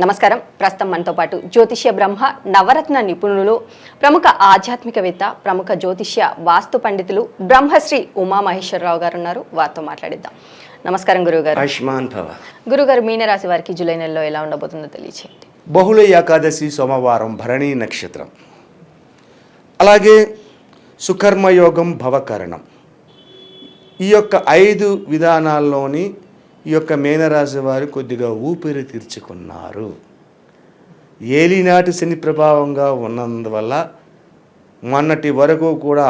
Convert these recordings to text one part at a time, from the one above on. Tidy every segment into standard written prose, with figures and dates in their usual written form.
నమస్కారం. ప్రస్తుతం మనతో పాటు జ్యోతిష్య బ్రహ్మ నవరత్న నిపుణులు, ప్రముఖ ఆధ్యాత్మికవేత్త, ప్రముఖ జ్యోతిష్య వాస్తు పండితులు బ్రహ్మశ్రీ ఉమామహేశ్వరరావు గారు ఉన్నారు. వారితో మాట్లాడిద్దాం. నమస్కారం గురువుగారు. ఆయుష్మాన్ భవ. గురుగారు, మీనరాశి వారికి జూలై నెలలో ఎలా ఉండబోతుందో తెలియచేయండి. బహుళ ఏకాదశి సోమవారం, భరణి నక్షత్రం, అలాగే సుకర్మయోగం, భవకరణం. ఈ యొక్క 5 విధానాల్లోని ఈ యొక్క మీనరాశి వారు కొద్దిగా ఊపిరి తీర్చుకున్నారు. ఏలినాటి శని ప్రభావంగా ఉన్నందువల్ల మొన్నటి వరకు కూడా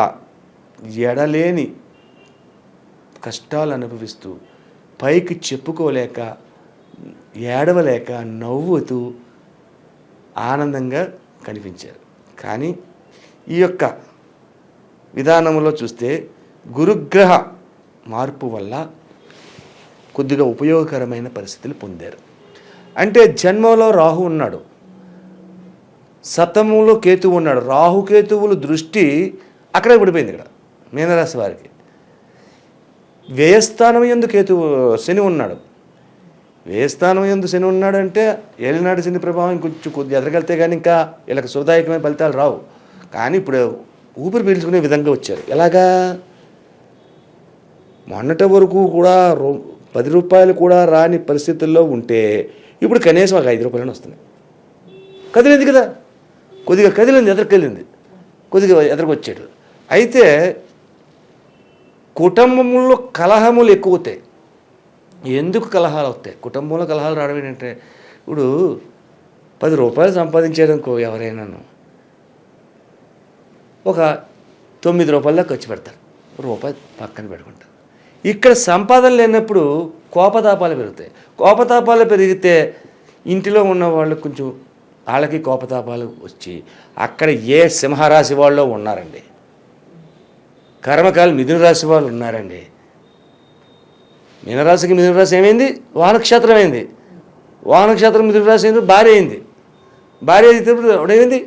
ఎడలేని కష్టాలు అనుభవిస్తూ పైకి చెప్పుకోలేక, ఏడవలేక, నవ్వుతూ ఆనందంగా కనిపించారు. కానీ ఈ యొక్క విధానంలో చూస్తే గురుగ్రహ మార్పు వల్ల కొద్దిగా ఉపయోగకరమైన పరిస్థితులు పొందారు. అంటే జన్మలో రాహు ఉన్నాడు, సప్తమంలో కేతువు ఉన్నాడు. రాహుకేతువుల దృష్టి అక్కడే పడిపోయింది. ఇక్కడ మీనరాశి వారికి వ్యయస్థానం యందు శని ఉన్నాడు. వ్యయస్థానం యందు శని ఉన్నాడు అంటే ఏలినాటి శని ప్రభావం కొద్దిగా ఎదగలితే కానీ ఇంకా వీళ్ళకి సుదాయకమైన ఫలితాలు రావు. కానీ ఇప్పుడు ఊపిరి పీల్చుకునే విధంగా వచ్చారు. ఎలాగా? మొన్నటి వరకు కూడా 10 రూపాయలు కూడా రాని పరిస్థితుల్లో ఉంటే ఇప్పుడు కనీసం ఒక 5 రూపాయలని వస్తున్నాయి. కదిలింది కదా, కొద్దిగా కదిలింది, ఎదరికెళ్ళింది, కొద్దిగా ఎదరికొచ్చాడు. అయితే కుటుంబంలో కలహములు ఎక్కువ అవుతాయి. ఎందుకు కలహాలు అవుతాయి? కుటుంబంలో కలహాలు రావడం ఏంటంటే, ఇప్పుడు 10 రూపాయలు సంపాదించేదనుకో ఎవరైనాను ఒక 9 రూపాయల దాకా ఖర్చు పెడతారు, రూపాయి పక్కన పెట్టుకుంటారు. ఇక్కడ సంపాదన లేనప్పుడు కోపతాపాలు పెరుగుతాయి. కోపతాపాలు పెరిగితే ఇంటిలో ఉన్న వాళ్ళు కొంచెం వాళ్ళకి కోపతాపాలు వచ్చి అక్కడ ఏ సింహరాశి వాళ్ళు ఉన్నారండి, కర్మకాలు మిథున రాశి వాళ్ళు ఉన్నారండి. మీనరాశికి మిథున రాశి ఏమైంది? వానక్షేత్రం అయింది. వానక్షేత్రం మిథున రాశి అయింది, భార్య అయింది. భార్య అయితే ఏమైంది?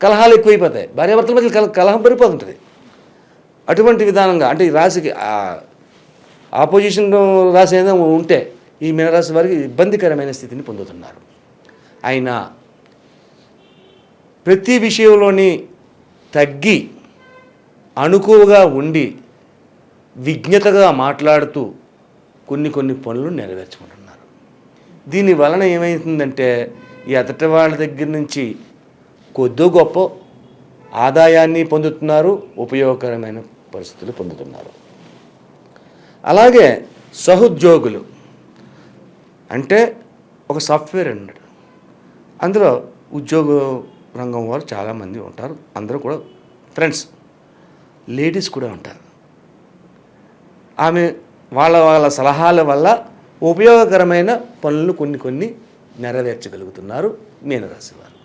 కలహాలు ఎక్కువైపోతాయి. భార్యాభర్తల మధ్య కలహం పెరిగిపోతుంటుంది. అటువంటి విధానంగా అంటే ఈ రాశికి ఆపోజిషన్ రాశి ఏదైనా ఉంటే ఈ మీనరాశి వారికి ఇబ్బందికరమైన స్థితిని పొందుతున్నారు. అయినా ప్రతి విషయంలోని తగ్గి అణుకువగా ఉండి విజ్ఞతగా మాట్లాడుతూ కొన్ని పనులు నెరవేర్చుకుంటున్నారు. దీని వలన ఏమవుతుందంటే ఈ ఎదటి వాళ్ళ దగ్గర నుంచి కొద్దో గొప్ప ఆదాయాన్ని పొందుతున్నారు, ఉపయోగకరమైన పరిస్థితులు పొందుతున్నారు. అలాగే సహోద్యోగులు అంటే ఒక సాఫ్ట్వేర్ అన్నాడు, అందులో ఉద్యోగ రంగం వారు చాలామంది ఉంటారు. అందరూ కూడా ఫ్రెండ్స్, లేడీస్ కూడా ఉంటారు. ఆమె వాళ్ళ సలహాల వల్ల ఉపయోగకరమైన పనులు కొన్ని నెరవేర్చగలుగుతున్నారు మీనరాశి వారు.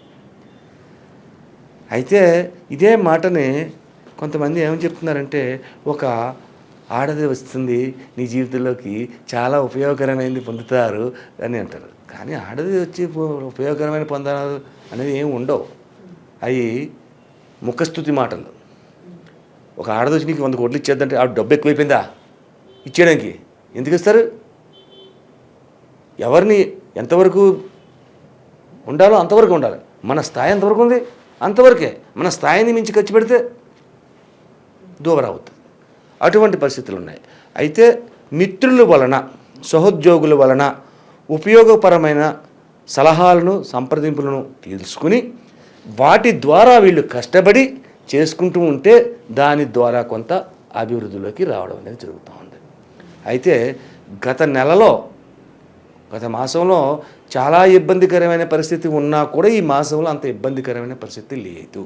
అయితే ఇదే మాటని కొంతమంది ఏమని చెప్తున్నారంటే, ఒక ఆడది వస్తుంది నీ జీవితంలోకి, చాలా ఉపయోగకరమైనది పొందుతారు అని అంటారు. కానీ ఆడది వచ్చి ఉపయోగకరమైన పొందాలు అనేది ఏమి ఉండవు. అవి ముఖస్థుతి మాటలు. ఒక ఆడది వచ్చి నీకు 100 కోట్లు ఇచ్చేద్దంటే ఆ డబ్బు ఎక్కువైపోయిందా ఇచ్చేయడానికి? ఎందుకు ఇస్తారు? ఎవరిని ఎంతవరకు ఉండాలో అంతవరకు ఉండాలి. మన స్థాయి ఎంతవరకు ఉంది అంతవరకే. మన స్థాయిని మించి ఖర్చు పెడితే దూబరవుతుంది. అటువంటి పరిస్థితులు ఉన్నాయి. అయితే మిత్రుల వలన, సహోద్యోగుల వలన ఉపయోగపరమైన సలహాలను, సంప్రదింపులను తెలుసుకుని వాటి ద్వారా వీళ్ళు కష్టపడి చేసుకుంటూ ఉంటే దాని ద్వారా కొంత అభివృద్ధిలోకి రావడం అనేది జరుగుతూ ఉంది. అయితే గత మాసంలో చాలా ఇబ్బందికరమైన పరిస్థితి ఉన్నా కూడా ఈ మాసంలో అంత ఇబ్బందికరమైన పరిస్థితి లేదు.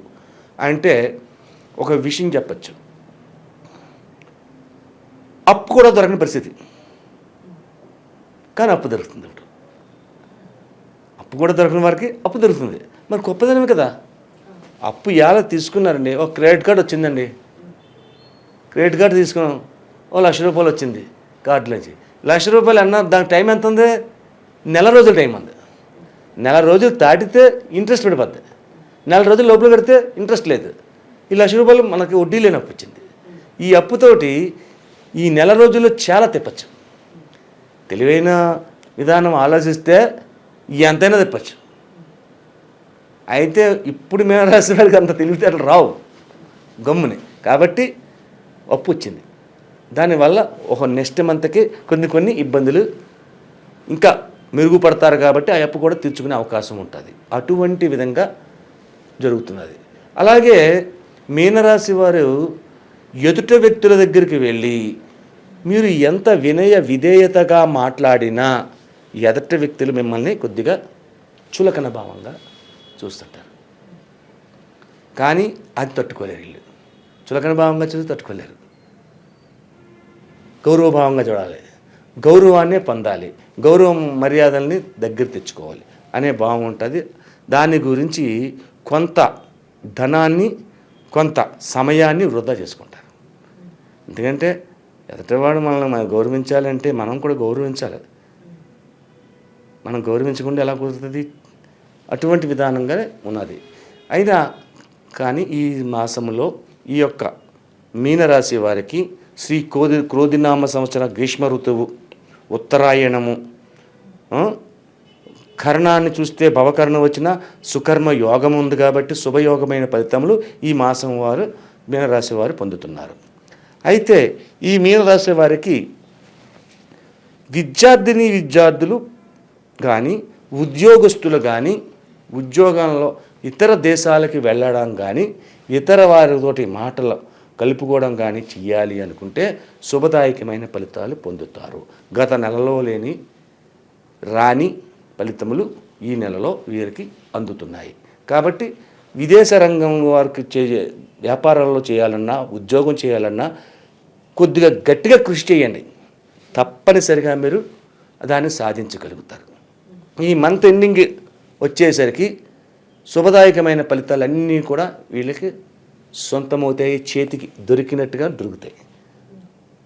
అంటే ఒక విషయం చెప్పచ్చు, అప్పు కూడా దొరకని పరిస్థితి, కానీ అప్పు దొరుకుతుంది. అప్పు కూడా దొరకని వారికి అప్పు దొరుకుతుంది. మరి గొప్పదనమే కదా. అప్పు ఎలా తీసుకున్నారండి? ఒక క్రెడిట్ కార్డు వచ్చిందండి, క్రెడిట్ కార్డు తీసుకున్నాం, ₹1,00,000 వచ్చింది కార్డులోంచి. ₹1,00,000 అన్నా దానికి టైం ఎంత ఉంది? నెల రోజుల టైం ఉంది. నెల రోజులు దాటితే ఇంట్రెస్ట్ పడిపోద్ది. నెల రోజుల లోపల కడితే ఇంట్రెస్ట్ లేదు. ఈ ₹1,00,000 మనకి వడ్డీ లేని అప్పు వచ్చింది. ఈ అప్పుతోటి ఈ నెల రోజుల్లో చాలా తిప్పచ్చు. తెలివైన విధానం ఆలోచిస్తే ఎంతైనా తెప్పచ్చు. అయితే ఇప్పుడు మీనరాశి వారికి అంత తెలివితేటలు రావు గమ్ముని, కాబట్టి అప్పు వచ్చింది. దానివల్ల ఒక నెక్స్ట్ మంత్కి కొన్ని ఇబ్బందులు ఇంకా మెరుగుపడతారు, కాబట్టి ఆ అప్పు కూడా తీర్చుకునే అవకాశం ఉంటుంది. అటువంటి విధంగా జరుగుతున్నది. అలాగే మీనరాశి వారు ఎదుట వ్యక్తుల దగ్గరికి వెళ్ళి మీరు ఎంత వినయ విధేయతగా మాట్లాడినా ఎదుట వ్యక్తులు మిమ్మల్ని కొద్దిగా చులకన భావంగా చూస్తుంటారు. కానీ అది తట్టుకోలేరు. వీళ్ళు చులకన భావంగా చూసి తట్టుకోలేరు. గౌరవభావంగా చూడాలి, గౌరవాన్నే పొందాలి, గౌరవం మర్యాదల్ని దగ్గర తెచ్చుకోవాలి అనే భావం ఉంటుంది. దాని గురించి కొంత ధనాన్ని కొంత సమయాన్ని వృధా చేసుకుంటారు. ఎందుకంటే ఎదుటివాడు మనల్ని గౌరవించాలంటే మనం కూడా గౌరవించాలి. మనం గౌరవించకుండా ఎలా కుదురుతుంది? అటువంటి విధానంగానే ఉన్నది. అయినా కానీ ఈ మాసంలో ఈ యొక్క మీనరాశి వారికి శ్రీ క్రోధినామ సంవత్సర గ్రీష్మ ఋతువు, ఉత్తరాయణము, కర్ణాన్ని చూస్తే భవకర్ణం వచ్చిన సుకర్మ యోగం ఉంది, కాబట్టి శుభయోగమైన ఫలితములు ఈ మాసం వారు మీనరాశి వారు పొందుతున్నారు. అయితే ఈ మీనరాశి వారికి విద్యార్థులు కానీ ఉద్యోగస్తులు కానీ ఉద్యోగంలో ఇతర దేశాలకి వెళ్ళడం కానీ ఇతర వారితోటి మాటలు కలుపుకోవడం కానీ చెయ్యాలి అనుకుంటే శుభదాయకమైన ఫలితాలు పొందుతారు. గత నెలలో లేని రాని ఫలితములు ఈ నెలలో వీరికి అందుతున్నాయి. కాబట్టి విదేశ రంగం వారికి వ్యాపారాల్లో చేయాలన్నా ఉద్యోగం చేయాలన్నా కొద్దిగా గట్టిగా కృషి చేయండి. తప్పనిసరిగా మీరు దాన్ని సాధించగలుగుతారు. ఈ మంత్ ఎండింగ్ వచ్చేసరికి శుభదాయకమైన ఫలితాలన్నీ కూడా వీళ్ళకి సొంతమవుతాయి, చేతికి దొరికినట్టుగా దొరుకుతాయి,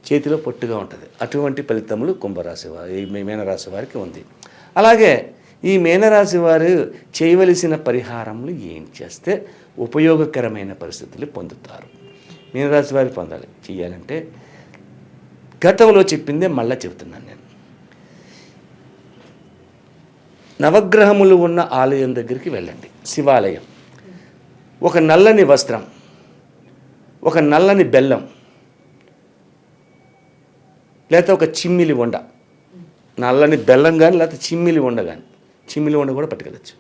చేతిలో పొట్టుగా ఉంటుంది. అటువంటి ఫలితములు కుంభరాశి వారి మీనరాశి వారికి ఉంది. అలాగే ఈ మీనరాశి వారు చేయవలసిన పరిహారములు ఏం చేస్తే ఉపయోగకరమైన పరిస్థితులు పొందుతారు? మీనరాశి వారు పొందాలి చేయాలంటే గతంలో చెప్పిందే మళ్ళీ చెబుతున్నాను నేను. నవగ్రహములు ఉన్న ఆలయం దగ్గరికి వెళ్ళండి, శివాలయం. ఒక నల్లని వస్త్రం, ఒక నల్లని బెల్లం, లేకపోతే ఒక చిమ్మిలి వండ, నల్లని బెల్లం కానీ లేకపోతే చిమ్మిలి వండ కానీ, చిమ్మిలి వండ కూడా పట్టుకెళ్ళచ్చు.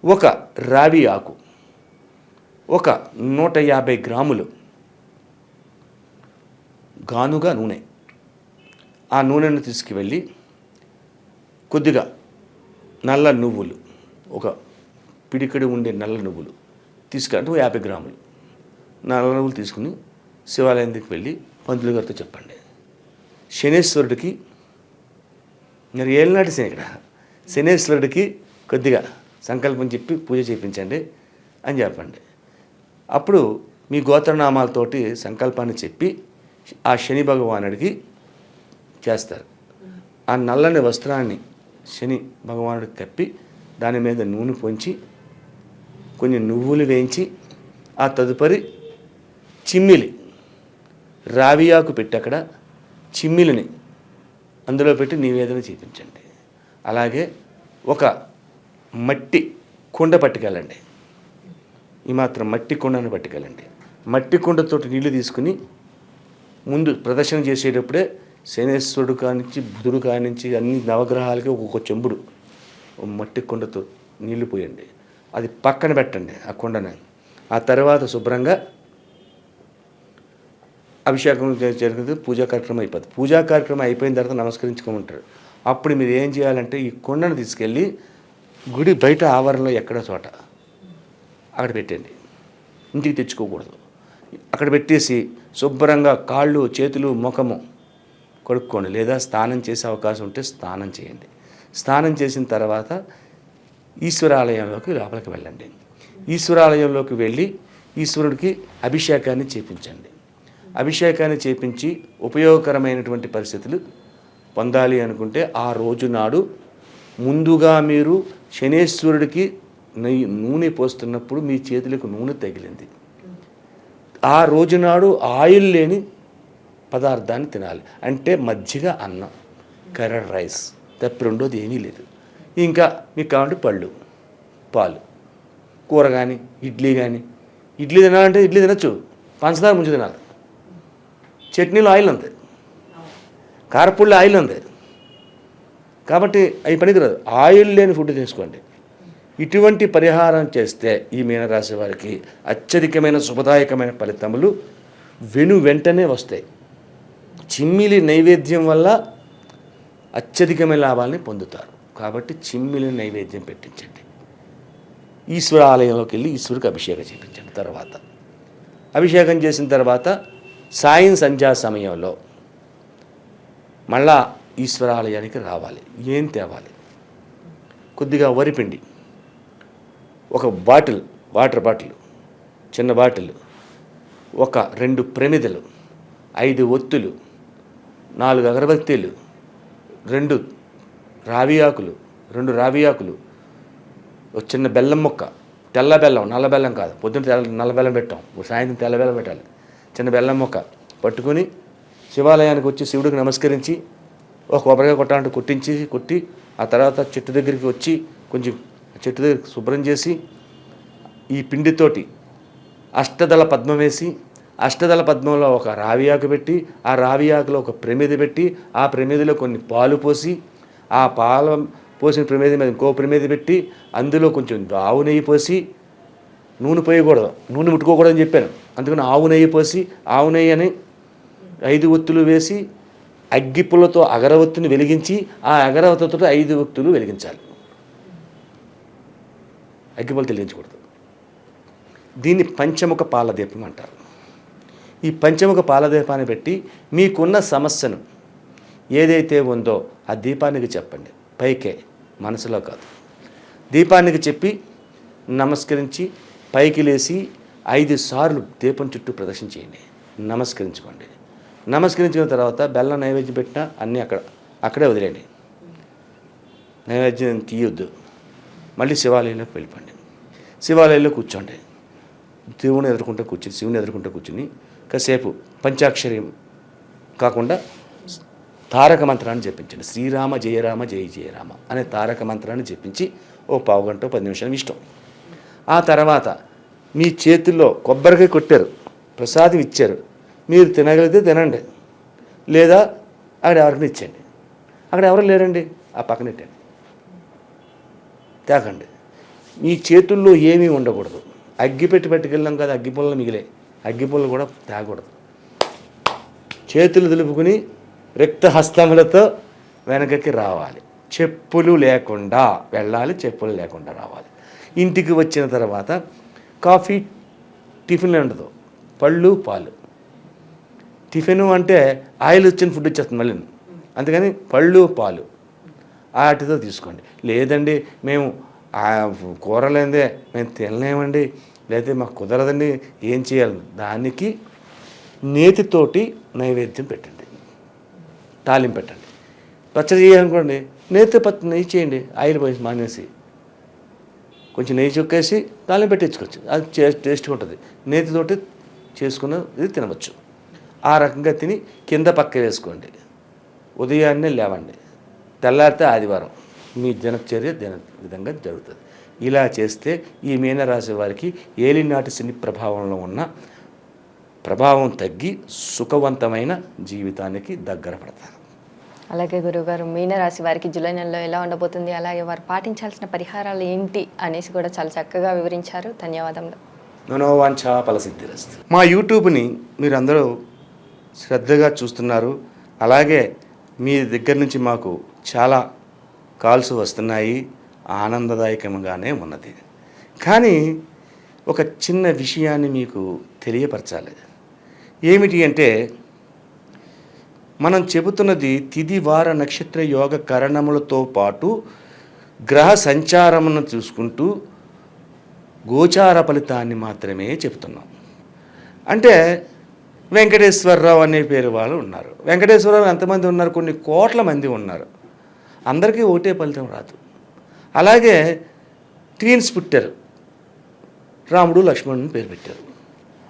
ఒక రావి ఆకు, ఒక 150 గ్రాములు గానుగా నూనె. ఆ నూనెను తీసుకువెళ్ళి కొద్దిగా నల్ల నువ్వులు, ఒక పిడికడి ఉండే నల్ల నువ్వులు తీసుకుంటే 50 గ్రాములు నల్ల నువ్వులు తీసుకుని శివాలయం దగ్గరికి వెళ్ళి పంతులు గారితో చెప్పండి, శనేశ్వరుడికి, మరి ఏళ్ళనాటి శని ఇక్కడ, శనేశ్వరుడికి కొద్దిగా సంకల్పం చెప్పి పూజ చేయించండి అని చెప్పండి. అప్పుడు మీ గోత్రనామాలతోటి సంకల్పాన్ని చెప్పి ఆ శని భగవానుడికి చేస్తారు. ఆ నల్లని వస్త్రాన్ని శని భగవానుడికి కప్పి దాని మీద నూనె పొంచి కొన్ని నువ్వులు వేయించి ఆ తదుపరి చిమ్మిలి రావియాకు పెట్టి అక్కడ చిమ్మిలిని అందులో పెట్టి నివేదన చేయించండి. అలాగే ఒక మట్టి కుండ పట్టుకెళ్ళండి, ఈ మాత్రం మట్టి కుండను పట్టుకెళ్ళండి. మట్టి కుండతోటి నీళ్లు తీసుకుని ముందు ప్రదర్శన చేసేటప్పుడే శనేశ్వరుడు కానించి బుధుడు కానించి అన్ని నవగ్రహాలకి ఒక్కొక్క చెంబుడు మట్టి కుండతో నీళ్లు పోయండి. అది పక్కన పెట్టండి ఆ కుండని. ఆ తర్వాత శుభ్రంగా అభిషేకం జరుగుతుంది, పూజా కార్యక్రమం అయిపోతుంది. పూజా కార్యక్రమం అయిపోయిన తర్వాత నమస్కరించుకోమంటారు. అప్పుడు మీరు ఏం చేయాలంటే ఈ కుండను తీసుకెళ్ళి గుడి బయట ఆవరణలో ఎక్కడో చోట అక్కడ పెట్టండి, ఇంటికి తెచ్చుకోకూడదు. అక్కడ పెట్టేసి శుభ్రంగా కాళ్ళు చేతులు ముఖము కడుక్కోండి, లేదా స్నానం చేసే అవకాశం ఉంటే స్నానం చేయండి. స్నానం చేసిన తర్వాత ఈశ్వరాలయంలోకి లోపలికి వెళ్ళండి. ఈశ్వరాలయంలోకి వెళ్ళి ఈశ్వరుడికి అభిషేకాన్ని చేపించండి. అభిషేకాన్ని చేపించి ఉపయోగకరమైనటువంటి పరిస్థితులు పొందాలి అనుకుంటే ఆ రోజు నాడు ముందుగా మీరు శనేశ్వరుడికి నూనె పోస్తున్నప్పుడు మీ చేతులకు నూనె తగిలింది, ఆ రోజు నాడు ఆయిల్ లేని పదార్థాన్ని తినాలి. అంటే మజ్జిగ అన్నం, కర్డ్ రైస్ తప్ప రెండోది ఏమీ లేదు. ఇంకా మీకు కావాలంటే పళ్ళు, పాలు, కూర కానీ ఇడ్లీ కానీ. ఇడ్లీ తినాలంటే ఇడ్లీ తినచ్చు, పంచదార ముంచి తినాలి. చట్నీలో ఆయిల్ ఉంది, కారపొడిలో ఆయిల్ ఉంది, కాబట్టి అవి పనికిరాదు. ఆయిల్ లేని ఫుడ్ తీసుకోండి. ఇటువంటి పరిహారం చేస్తే ఈ మీనరాశి వారికి అత్యధికమైన శుభదాయకమైన ఫలితములు వెంటనే వస్తాయి. చిమ్మిలి నైవేద్యం వల్ల అత్యధికమైన లాభాలని పొందుతారు. కాబట్టి చిమ్మిలి నైవేద్యం పెట్టించండి. ఈశ్వర ఆలయంలోకి వెళ్ళి ఈశ్వరుడికి అభిషేకం చేయించండి. తర్వాత అభిషేకం చేసిన తర్వాత సాయం సంధ్యా సమయంలో మళ్ళా ఈశ్వరాలయానికి రావాలి. ఏం తేవాలి? కొద్దిగా వరిపిండి, ఒక బాటిల్, వాటర్ బాటిల్, చిన్న బాటిల్, ఒక 2 ప్రమిదలు, 5 ఒత్తులు, 4 అగరబత్తీలు, 2 రావి ఆకులు, ఒక చిన్న బెల్లం ముక్క, తెల్ల బెల్లం, నల్ల బెల్లం కాదు. పొద్దున్న నల్ల బెల్లం పెట్టాం, సాయంత్రం తెల్ల బెల్లం పెట్టాలి. చిన్న బెల్లం ముక్క పట్టుకొని శివాలయానికి వచ్చి శివుడికి నమస్కరించి ఒక కొబ్బరికాయ కొట్టాలంటే కొట్టి ఆ తర్వాత చెట్టు దగ్గరికి వచ్చి కొంచెం చెట్టు దగ్గర శుభ్రం చేసి ఈ పిండితోటి అష్టదళ పద్మం వేసి, అష్టదళ పద్మంలో ఒక రావి ఆకు పెట్టి, ఆ రావి ఆకులో ఒక ప్రమిద పెట్టి, ఆ ప్రమిదలో కొన్ని పాలు పోసి, ఆ పాలు పోసిన ప్రమిద మీద ఇంకో ప్రమిద పెట్టి, అందులో కొంచెం ఆవు నెయ్యి పోసి, నూనె పోయకూడదు, నూనె ముట్టుకోకూడదని చెప్పాను. అందుకని ఆవు నెయ్యి పోసి, ఆవు నెయ్యి అని 5 ఒత్తులు వేసి అగ్గిపుల్లతో అగరవత్తుని వెలిగించి, ఆ అగరవత్తుతో 5 ఒత్తులు వెలిగించాలి. అగ్గిపుల్ల వెలిగించకూడదు. దీన్ని పంచముఖ పాలదీపం అంటారు. ఈ పంచముఖ పాలదీపాన్ని పెట్టి మీకున్న సమస్యను ఏదైతే ఉందో ఆ దీపానికి చెప్పండి. పైకే, మనసులో కాదు. దీపానికి చెప్పి నమస్కరించి పైకి లేచి 5 సార్లు దీపం చుట్టూ ప్రదక్షిణ చేయండి. నమస్కరించుకోండి. నమస్కరించిన తర్వాత బెల్లం నైవేద్యం పెట్టినా అన్నీ అక్కడే వదిలేండి. నైవేద్యం తీయొద్దు. మళ్ళీ శివాలయంలోకి వెళ్ళిపోండి. శివాలయంలో కూర్చోండి. శివుని ఎదుర్కొంటూ కూర్చుని కాసేపు పంచాక్షరం కాకుండా తారక మంత్రాన్ని జపించండి. శ్రీరామ జయ రామ జయ జయ రామ అనే తారక మంత్రాన్ని జపించి ఓ పావు గంట 10 నిమిషాలు ఇష్టం. ఆ తర్వాత మీ చేతుల్లో కొబ్బరికాయ కొట్టారు, ప్రసాదం ఇచ్చారు, మీరు తినగలిగితే తినండి, లేదా అక్కడ ఎవరికైనా ఇచ్చేయండి. అక్కడ ఎవరు లేరండి, ఆ పక్కన పెట్టండి, తేకండి. మీ చేతుల్లో ఏమీ ఉండకూడదు. అగ్గిపెట్టి పట్టుకెళ్ళాం కదా, అగ్గిపుల్లలు మిగిలే, అగ్గిపుల్లలు కూడా తేకూడదు. చేతులు దులుపుకుని రిక్తహస్తములతో వెనకకి రావాలి. చెప్పులు లేకుండా వెళ్ళాలి, చెప్పులు లేకుండా రావాలి. ఇంటికి వచ్చిన తర్వాత కాఫీ, టిఫిన్ ఉండదు, పళ్ళు, పాలు. టిఫిన్ అంటే ఆయిల్ వచ్చిన ఫుడ్ వచ్చేస్తుంది మళ్ళీ, అందుకని పళ్ళు, పాలు వాటితో తీసుకోండి. లేదండి మేము కూరలేదే మేము తినలేమండి, లేకపోతే మాకు కుదరదండి, ఏం చేయాలి? దానికి నేతితోటి నైవేద్యం పెట్టండి, తాలింపు పెట్టండి. పచ్చడి చేయాలనుకోండి, నెయ్యి చేయండి, ఆయిల్ పోసి మానేసి కొంచెం నెయ్యి చుక్కేసి తాలింపు పెట్టించుకోవచ్చు. అది టేస్ట్గా ఉంటుంది. నేతితోటి చేసుకున్న ఇది తినవచ్చు. ఆ రకంగా తిని కింద పక్క వేసుకోండి. ఉదయాన్నే లేవండి, తెల్లారితే ఆదివారం మీ దినచర్య విధంగా జరుగుతుంది. ఇలా చేస్తే ఈ మీనరాశి వారికి ఏలినాటి శని ప్రభావంలో ఉన్న ప్రభావం తగ్గి సుఖవంతమైన జీవితానికి దగ్గర పడతారు. అలాగే గురువుగారు, మీనరాశి వారికి జూలై నెలలో ఎలా ఉండబోతుంది, అలాగే వారు పాటించాల్సిన పరిహారాలు ఏంటి అనేసి కూడా చాలా చక్కగా వివరించారు. ధన్యవాదములు. మనోవాంఛా ఫలసిద్ధిరస్తు. మా యూట్యూబ్ని మీరు అందరూ శ్రద్ధగా చూస్తున్నారు. అలాగే మీ దగ్గర నుంచి మాకు చాలా కాల్స్ వస్తున్నాయి, ఆనందదాయకంగానే ఉన్నది. కానీ ఒక చిన్న విషయాన్ని మీకు తెలియపరచాలి. ఏమిటి అంటే, మనం చెబుతున్నది తిథి వార నక్షత్ర యోగ కరణములతో పాటు గ్రహ సంచారమును చూసుకుంటూ గోచార ఫలితాన్ని మాత్రమే చెబుతున్నాం. అంటే వెంకటేశ్వరరావు అనే పేరు వాళ్ళు ఉన్నారు. వెంకటేశ్వరరావు ఎంతమంది ఉన్నారు? కొన్ని కోట్ల మంది ఉన్నారు. అందరికీ ఒకటే ఫలితం రాదు. అలాగే ట్వీన్స్ పుట్టారు, రాముడు లక్ష్మణుని పేరు పెట్టారు.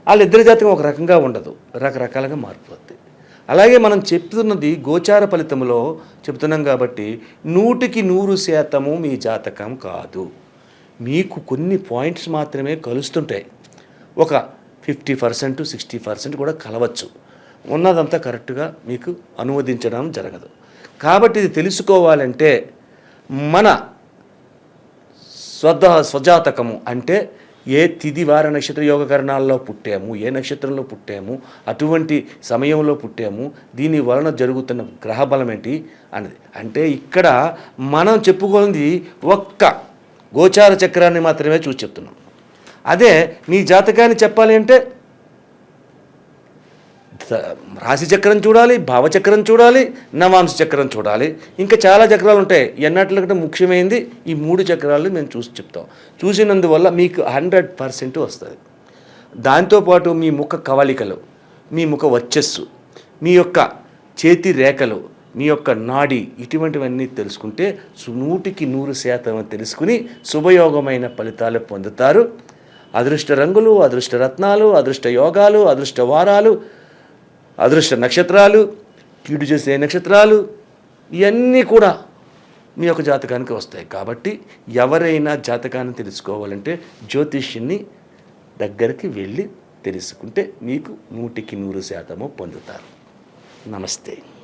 వాళ్ళిద్దరి జాతకం ఒక రకంగా ఉండదు, రకరకాలుగా మారిపోద్ది. అలాగే మనం చెప్తున్నది గోచార ఫలితంలో చెప్తున్నాం కాబట్టి 100% మీ జాతకం కాదు. మీకు కొన్ని పాయింట్స్ మాత్రమే కలుస్తుంటాయి. ఒక 50% 60% కూడా కలవచ్చు. ఉన్నదంతా కరెక్ట్గా మీకు అనువదించడం జరగదు. కాబట్టి ఇది తెలుసుకోవాలంటే మన స్వజాతకము అంటే ఏ తిథి వార నక్షత్ర యోగకరణాల్లో పుట్టాము, ఏ నక్షత్రంలో పుట్టాము, అటువంటి సమయంలో పుట్టాము, దీని వలన జరుగుతున్న గ్రహబలం ఏంటి అనేది. అంటే ఇక్కడ మనం చెప్పుకోనిది ఒక్క గోచార చక్రాన్ని మాత్రమే చూసి చెప్తున్నాం. అదే నీ జాతకాన్ని చెప్పాలి అంటే రాశి చక్రం చూడాలి, భావచక్రం చూడాలి, నవాంశ చక్రం చూడాలి, ఇంకా చాలా చక్రాలు ఉంటాయి. ఎన్నట్లకంటే ముఖ్యమైనది ఈ 3 చక్రాలు మేము చూసి చెప్తాం. చూసినందువల్ల మీకు 100% వస్తుంది. దాంతోపాటు మీ ముఖ కవళికలు, మీ ముఖ వర్చస్సు, మీ యొక్క చేతి రేఖలు, మీ యొక్క నాడి, ఇటువంటివన్నీ తెలుసుకుంటే 100% తెలుసుకుని శుభయోగమైన ఫలితాలు పొందుతారు. అదృష్ట రంగులు, అదృష్ట రత్నాలు, అదృష్ట యోగాలు, అదృష్ట వారాలు, అదృష్ట నక్షత్రాలు, కీడు చేసే నక్షత్రాలు, ఇవన్నీ కూడా మీ యొక్క జాతకానికి వస్తాయి. కాబట్టి ఎవరైనా జాతకాన్ని తెలుసుకోవాలంటే జ్యోతిష్యుని దగ్గరికి వెళ్ళి తెలుసుకుంటే మీకు 100% పొందుతారు. నమస్తే.